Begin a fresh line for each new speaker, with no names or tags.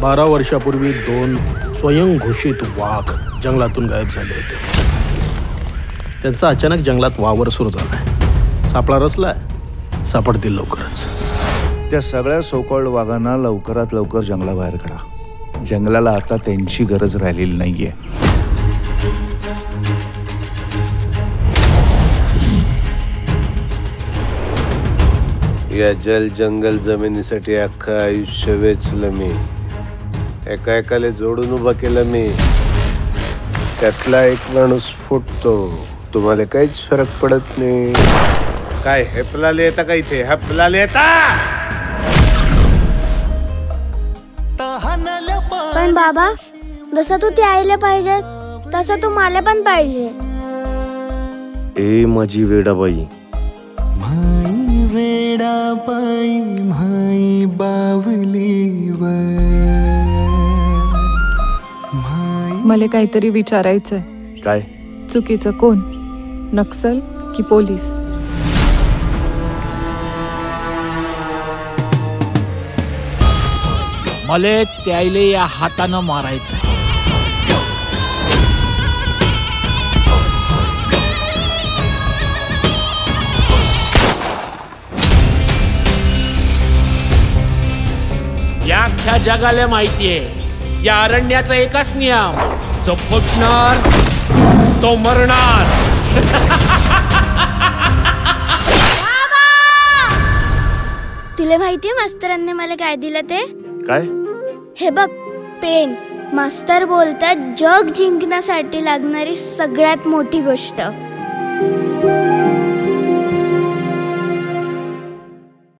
12 वर्षापूर्वी 2 स्वयंघोषित वाघ जंगलातून गायब झाले होते. त्यांचा अचानक जंगलात वावर सुरू झालाय. सापळा रचलाय, सापडतील लवकरच.
त्या सगळ्या सोकॉल्ड वाघांना लवकरात लवकर जंगलाबाहेर काढा. जंगलाला आता त्यांची गरज राहिलेली नाहीये.
या जल जंगल जमिनीसाठी अख्खं आयुष्य वेचलं मी. एका एकाला जोडून उभं केलं मी. त्यातला एक माणूस फुटतो, तुम्हाला काहीच फरक पडत नाही. काय हेपलाले येता का इथे? हेपलाले येता?
पण बाबा, जसं तू ते आईला पाहिजे तसं तू मला पण पाहिजे.
ए माझी वेडाबाई,
माई वेडाबाई, माई बावली
मला काहीतरी विचारायचंय.
काय?
चुकीचं कोण, नक्सल की पोलीस?
मले त्याले या हातानं मारायचं. या अख्ख्या जगाला माहितीये, या अरण्याचा एकच नियम, जो फुटणार तो मरणार.
तुला माहितीये मास्तरांनी मला काय दिलं ते?
काय?
हे बघ, पेन. मास्तर बोलतात जग जिंकण्यासाठी लागणारी सगळ्यात मोठी गोष्ट